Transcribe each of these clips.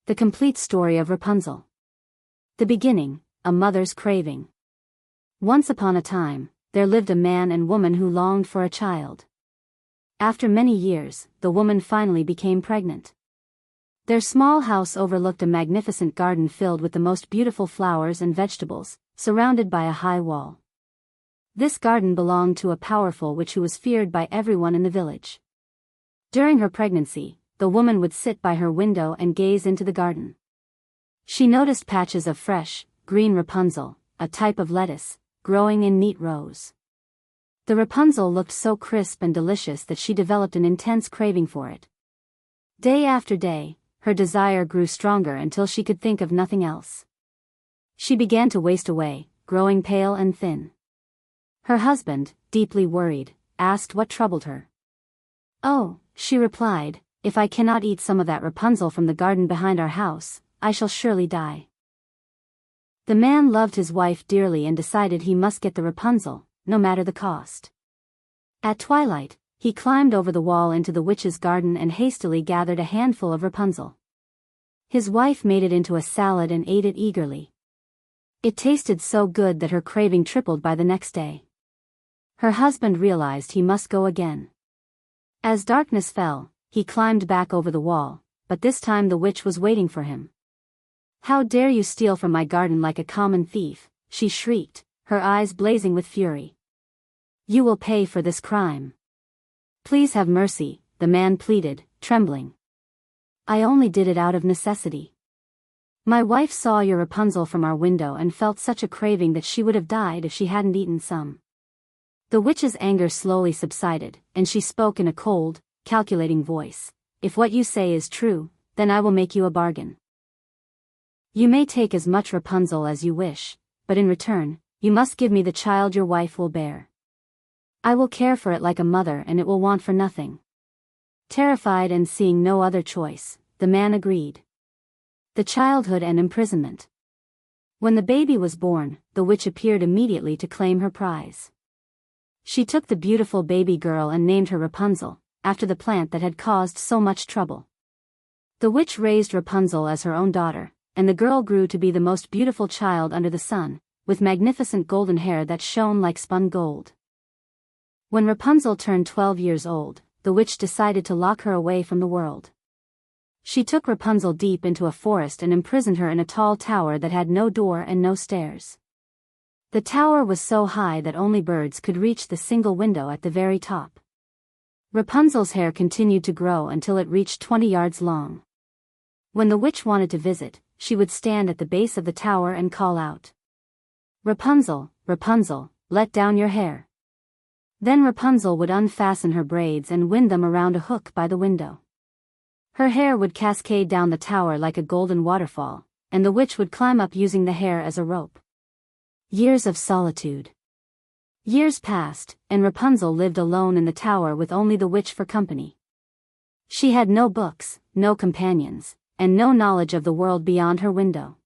The complete story of Rapunzel. The beginning, a mother's craving. Once upon a time, there lived a man and woman who longed for a child. After many years, the woman finally became pregnant. Their small house overlooked a magnificent garden filled with the most beautiful flowers and vegetables, surrounded by a high wall. This garden belonged to a powerful witch who was feared by everyone in the village. During her pregnancy, the woman would sit by her window and gaze into the garden. She noticed patches of fresh, green Rapunzel, a type of lettuce, growing in neat rows. The Rapunzel looked so crisp and delicious that she developed an intense craving for it. Day after day, her desire grew stronger until she could think of nothing else. She began to waste away, growing pale and thin. Her husband, deeply worried, asked what troubled her. "Oh," she replied, "if I cannot eat some of that Rapunzel from the garden behind our house, I shall surely die." The man loved his wife dearly and decided he must get the Rapunzel, no matter the cost. At twilight, he climbed over the wall into the witch's garden and hastily gathered a handful of Rapunzel. His wife made it into a salad and ate it eagerly. It tasted so good that her craving tripled by the next day. Her husband realized he must go again. As darkness fell, he climbed back over the wall, but this time the witch was waiting for him. "How dare you steal from my garden like a common thief?" she shrieked, her eyes blazing with fury. "You will pay for this crime." "Please have mercy," the man pleaded, trembling. "I only did it out of necessity. My wife saw your Rapunzel from our window and felt such a craving that she would have died if she hadn't eaten some." The witch's anger slowly subsided, and she spoke in a cold, calculating voice. "If what you say is true, then I will make you a bargain. You may take as much Rapunzel as you wish, but in return, you must give me the child your wife will bear. I will care for it like a mother and it will want for nothing." Terrified and seeing no other choice, the man agreed. The childhood and imprisonment. When the baby was born, the witch appeared immediately to claim her prize. She took the beautiful baby girl and named her Rapunzel, after the plant that had caused so much trouble. The witch raised Rapunzel as her own daughter, and the girl grew to be the most beautiful child under the sun, with magnificent golden hair that shone like spun gold. When Rapunzel turned 12 years old, the witch decided to lock her away from the world. She took Rapunzel deep into a forest and imprisoned her in a tall tower that had no door and no stairs. The tower was so high that only birds could reach the single window at the very top. Rapunzel's hair continued to grow until it reached 20 yards long. When the witch wanted to visit, she would stand at the base of the tower and call out, "Rapunzel, Rapunzel, let down your hair." Then Rapunzel would unfasten her braids and wind them around a hook by the window. Her hair would cascade down the tower like a golden waterfall, and the witch would climb up using the hair as a rope. Years of solitude. Years passed, and Rapunzel lived alone in the tower with only the witch for company. She had no books, no companions, and no knowledge of the world beyond her window.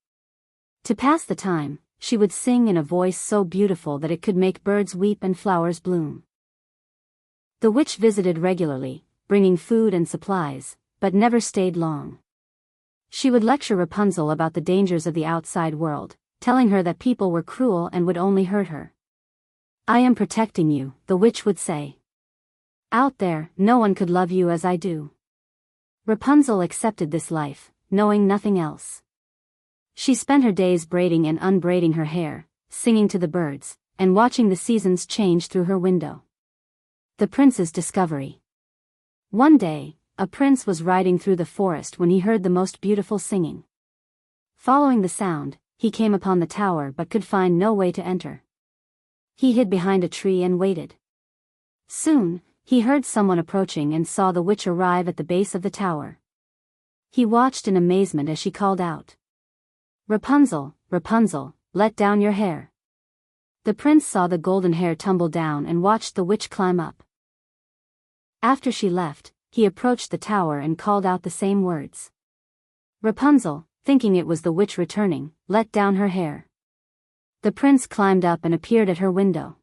To pass the time, she would sing in a voice so beautiful that it could make birds weep and flowers bloom. The witch visited regularly, bringing food and supplies, but never stayed long. She would lecture Rapunzel about the dangers of the outside world, telling her that people were cruel and would only hurt her. "I am protecting you," the witch would say. "Out there, no one could love you as I do." Rapunzel accepted this life, knowing nothing else. She spent her days braiding and unbraiding her hair, singing to the birds, and watching the seasons change through her window. The prince's discovery. One day, a prince was riding through the forest when he heard the most beautiful singing. Following the sound, he came upon the tower but could find no way to enter. He hid behind a tree and waited. Soon, he heard someone approaching and saw the witch arrive at the base of the tower. He watched in amazement as she called out, "Rapunzel, Rapunzel, let down your hair." The prince saw the golden hair tumble down and watched the witch climb up. After she left, he approached the tower and called out the same words. Rapunzel, thinking it was the witch returning, let down her hair. The prince climbed up and appeared at her window.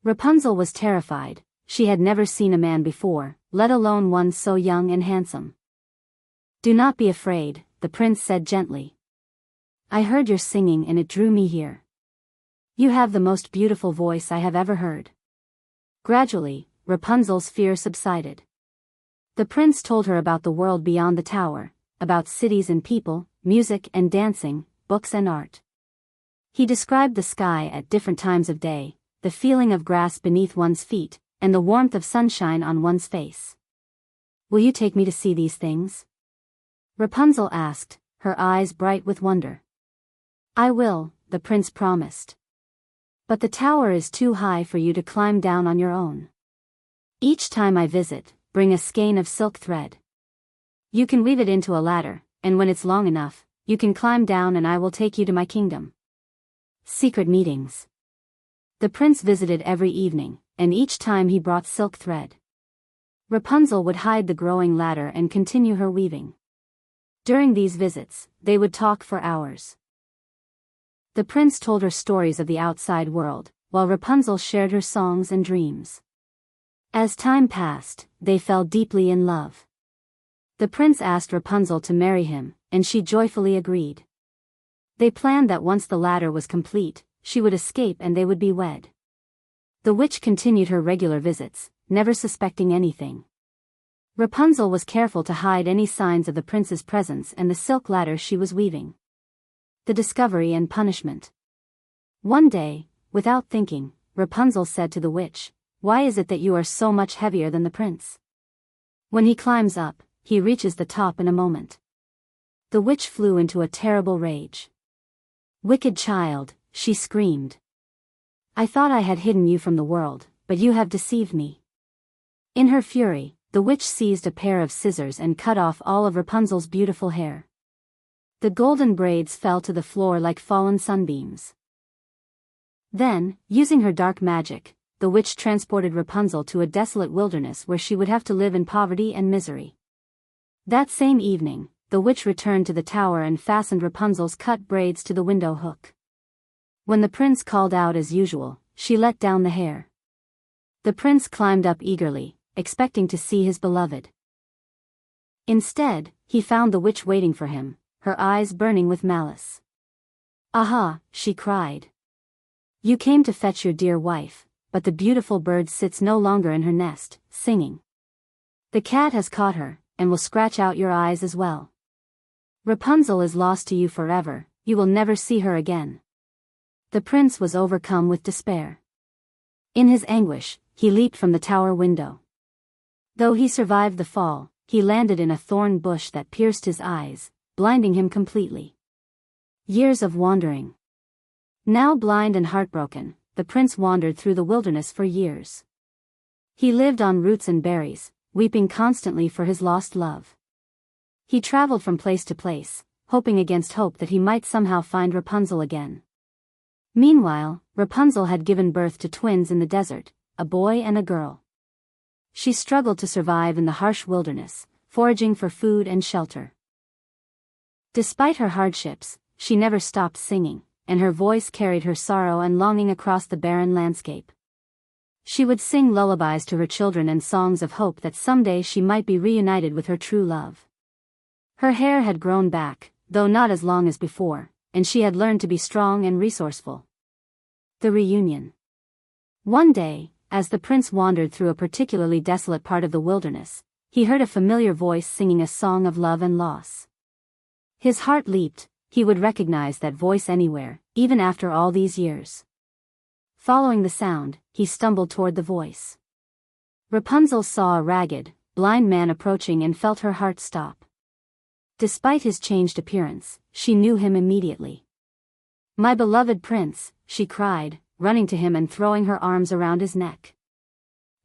Rapunzel was terrified. She had never seen a man before, let alone one so young and handsome. "Do not be afraid," the prince said gently. I heard your singing and it drew me here. You have the most beautiful voice I have ever heard. Gradually, Rapunzel's fear subsided. The prince told her about the world beyond the tower, about cities and people, music and dancing, books and art. He described the sky at different times of day, the feeling of grass beneath one's feet, and the warmth of sunshine on one's face. Will you take me to see these things? Rapunzel asked, her eyes bright with wonder. I will, the prince promised. But the tower is too high for you to climb down on your own. Each time I visit, bring a skein of silk thread. You can weave it into a ladder, and when it's long enough, you can climb down and I will take you to my kingdom. Secret meetings. The prince visited every evening, and each time he brought silk thread. Rapunzel would hide the growing ladder and continue her weaving. During these visits, they would talk for hours. The prince told her stories of the outside world, while Rapunzel shared her songs and dreams. As time passed, they fell deeply in love. The prince asked Rapunzel to marry him, and she joyfully agreed. They planned that once the ladder was complete, she would escape and they would be wed. The witch continued her regular visits, never suspecting anything. Rapunzel was careful to hide any signs of the prince's presence and the silk ladder she was weaving. The discovery and punishment. One day, without thinking, Rapunzel said to the witch, "Why is it that you are so much heavier than the prince? When he climbs up, he reaches the top in a moment." The witch flew into a terrible rage. "Wicked child," she screamed. "I thought I had hidden you from the world, but you have deceived me." In her fury, the witch seized a pair of scissors and cut off all of Rapunzel's beautiful hair. The golden braids fell to the floor like fallen sunbeams. Then, using her dark magic, the witch transported Rapunzel to a desolate wilderness where she would have to live in poverty and misery. That same evening, the witch returned to the tower and fastened Rapunzel's cut braids to the window hook. When the prince called out as usual, she let down the hair. The prince climbed up eagerly, expecting to see his beloved. Instead, he found the witch waiting for him, her eyes burning with malice. "Aha," she cried. "You came to fetch your dear wife, but the beautiful bird sits no longer in her nest, singing. The cat has caught her, and will scratch out your eyes as well. Rapunzel is lost to you forever, you will never see her again." The prince was overcome with despair. In his anguish, he leaped from the tower window. Though he survived the fall, he landed in a thorn bush that pierced his eyes, blinding him completely. Years of wandering. Now blind and heartbroken, the prince wandered through the wilderness for years. He lived on roots and berries, weeping constantly for his lost love. He traveled from place to place, hoping against hope that he might somehow find Rapunzel again. Meanwhile, Rapunzel had given birth to twins in the desert, a boy and a girl. She struggled to survive in the harsh wilderness, foraging for food and shelter. Despite her hardships, she never stopped singing, and her voice carried her sorrow and longing across the barren landscape. She would sing lullabies to her children and songs of hope that someday she might be reunited with her true love. Her hair had grown back, though not as long as before, and she had learned to be strong and resourceful. The reunion. One day, as the prince wandered through a particularly desolate part of the wilderness, he heard a familiar voice singing a song of love and loss. His heart leaped. He would recognize that voice anywhere, even after all these years. Following the sound, he stumbled toward the voice. Rapunzel saw a ragged, blind man approaching and felt her heart stop. Despite his changed appearance, she knew him immediately. "My beloved prince," she cried, running to him and throwing her arms around his neck.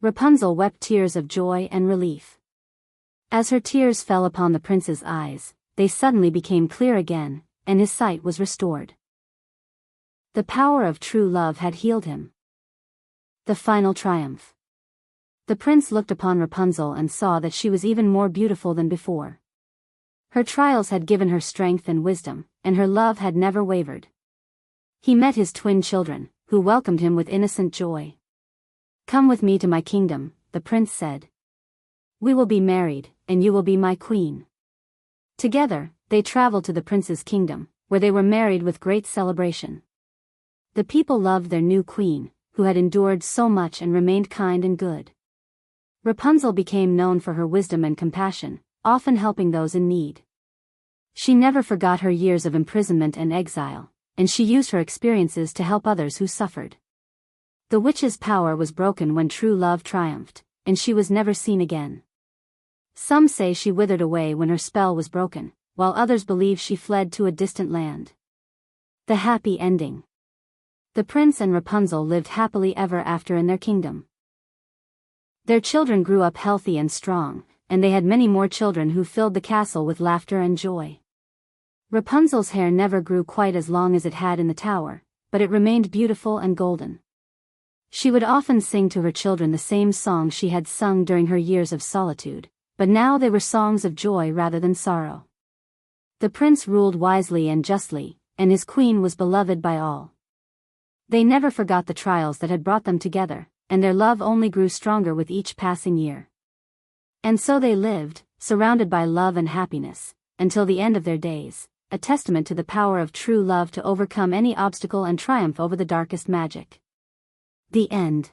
Rapunzel wept tears of joy and relief. As her tears fell upon the prince's eyes, they suddenly became clear again, and his sight was restored. The power of true love had healed him. The final triumph. The prince looked upon Rapunzel and saw that she was even more beautiful than before. Her trials had given her strength and wisdom, and her love had never wavered. He met his twin children, who welcomed him with innocent joy. "Come with me to my kingdom," the prince said. "We will be married, and you will be my queen." Together, they traveled to the prince's kingdom, where they were married with great celebration. The people loved their new queen, who had endured so much and remained kind and good. Rapunzel became known for her wisdom and compassion, often helping those in need. She never forgot her years of imprisonment and exile, and she used her experiences to help others who suffered. The witch's power was broken when true love triumphed, and she was never seen again. Some say she withered away when her spell was broken, while others believe she fled to a distant land. The happy ending. The prince and Rapunzel lived happily ever after in their kingdom. Their children grew up healthy and strong, and they had many more children who filled the castle with laughter and joy. Rapunzel's hair never grew quite as long as it had in the tower, but it remained beautiful and golden. She would often sing to her children the same song she had sung during her years of solitude, but now they were songs of joy rather than sorrow. The prince ruled wisely and justly, and his queen was beloved by all. They never forgot the trials that had brought them together, and their love only grew stronger with each passing year. And so they lived, surrounded by love and happiness, until the end of their days, a testament to the power of true love to overcome any obstacle and triumph over the darkest magic. The end.